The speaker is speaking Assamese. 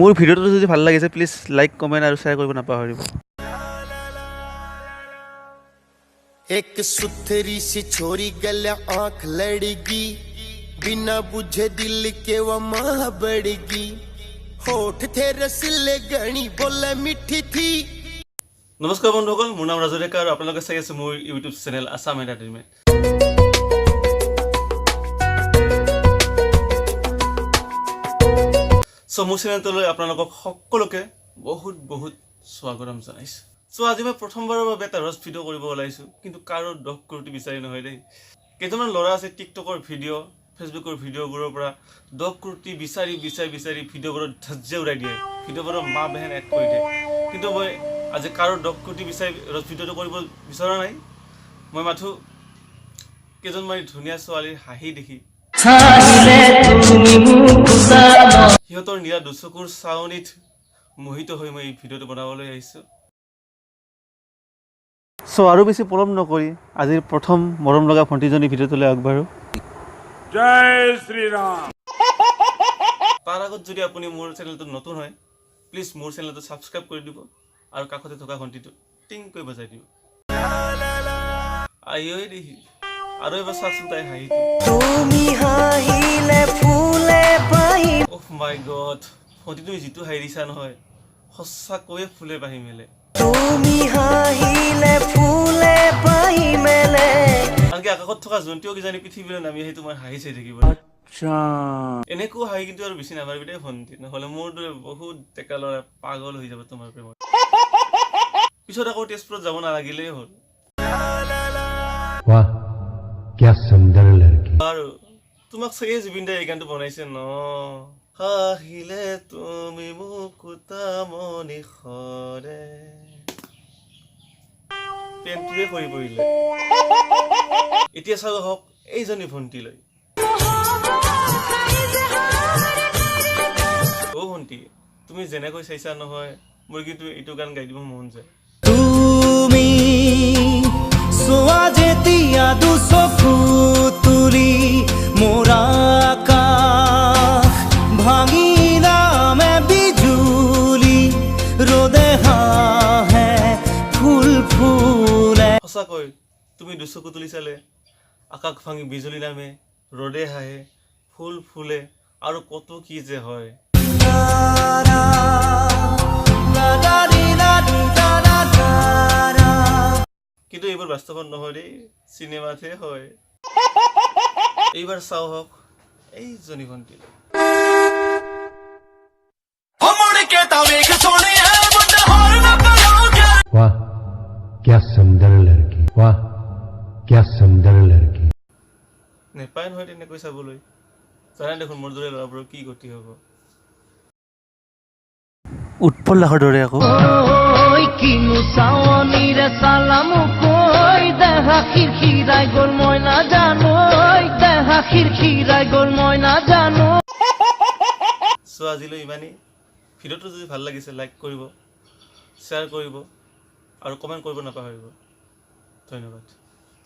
মোৰ ভিডিঅ'টো যদি ভাল লাগিছে প্লিজ লাইক কমেণ্ট আৰু শ্বেয়াৰ কৰিব নাপাহৰিব। एक सुथरी सी छोरी गल्या आंख लड़गी बिना बुझे दिल के वो माह बढ़गी होठ थे रसीले गणी बोले मिठी थी। নমস্কাৰ বন্ধুসকল, মোৰ নাম ৰাজু ডেকা আৰু আপোনালোকে চাই আছে মোৰ ইউটিউব চেনেল আছাম এণ্টাৰটেইনমেণ্ট। মোৰ চেনেলটোলৈ আপোনালোকক সকলোকে বহুত বহুত স্বাগতম জনাইছোঁ। আজি মই প্ৰথমবাৰৰ বাবে এটা ৰছ ভিডিঅ' কৰিব ওলাইছোঁ, কিন্তু কাৰো 10 কোটি বিচাৰি নহয় দেই। কেইটামান ল'ৰা আছে টিকটকৰ ভিডিঅ' ফেচবুকৰ ভিডিঅ'বোৰৰ পৰা 10 কোটি বিচাৰি ভিডিঅ'বোৰত ধজ্জা উৰাই দিয়ে, ভিডিঅ'বোৰৰ মা বেহেন এড কৰি দিয়ে। কিন্তু মই আজি কাৰো 10 কোটি বিচাৰি ৰছ ভিডিঅ'টো কৰিব বিচৰা নাই। মই মাথো কেইজনমান ধুনীয়া ছোৱালীৰ হাঁহি দেখি সিহঁতৰ নীলা দুচকুৰ চাৱনিত মোহিত হৈ মই এই ভিডিঅ'টো বনাবলৈ আহিছোঁ। আৰু বেছি পলম নকৰি আজিৰ প্ৰথম মৰম লগা ভণ্টিজনী ভিডিঅ'টোলৈ আগবাঢ়ো। জয় শ্ৰীৰাম। তাৰ আগত যদি আপুনি মোৰ চেনেলটো নতুন হয় প্লিজ মোৰ চেনেলটো ছাবস্ক্ৰাইব কৰি দিব আৰু কাষতে থকা ঘণ্টিটো টিংকৈ বজাই দিব। আইঐ দেহি, আৰু এবাৰ চাচোন তাই হাঁহিটো। অহ মাই গড, ভণ্টিটো যিটো হাঁহি দিছা নহয় সঁচাকৈয়ে ফুলে পাহি মেলে। আনকি আকাশত থকা জন্তুও কিজানি পৃথিৱীলৈ নামি আহি তোমাৰ হাঁহি চাই থাকিব। এনেকুৱা হাঁহি কিন্তু আৰু বেছি নামাৰিবি দেই ভণ্টি, নহ'লে মোৰ দৰে বহুত ডেকা ল'ৰা পাগল হৈ যাব তোমাৰ প্ৰেমত। পিছত আকৌ তেজপুৰত যাব নালাগিলেই হ'ল। আৰু তোমাক চাগে জুবিন দাই এই গানটো বনাইছে ন। হাঁহিলে তুমি মুকুতা মনি সৰে, পেনটোৱে কৰি পৰিলে। এতিয়া চাওঁ হওক এইজনী ভণ্টিলৈ। অ' ভণ্টি, তুমি যেনেকৈ চাইছা নহয় মোৰ কিন্তু এইটো গান গাই দিব মন যায়। তুমি সোৱা যেতিয়া দুচকু তুলি মোৰ আকাশ ভাঙিলা মে বিজুলি ৰ'দে হাঁহে ফুল ফুলে। সঁচাকৈ তুমি দুচকু তুলি চালে আকাশ ভাঙি বিজুলী নামে, ৰ'দে হাঁহে ফুল ফুলে আৰু কত কি যে হয়। কিন্তু এইবোৰ বাস্তৱত নহয় দেই, চিনেমাতহে হয়। এইবাৰ চাওঁ হওক এইজনী ভণ্টি। वाह क्या सुंदर लड़की, वाह क्या सुंदर लड़की। নেপায় নহয় তেনেকৈ চাবলৈ, জানে দেখোন মোৰ দৰে ল'ৰাবোৰৰ কি গতি হ'ব। উৎপল দাসৰ দৰে আকৌ। কিনো চাৱনিৰে চালামো কৈ দেহা খিৰখিৰাই গ'ল মই নাজানো, দেহা খিৰখিৰাই গ'ল মই নাজানো। আজিলৈ ইমানেই। ভিডিঅ'টো যদি ভাল লাগিছে লাইক কৰিব, শ্বেয়াৰ কৰিব আৰু কমেণ্ট কৰিব নাপাহৰিব। ধন্যবাদ।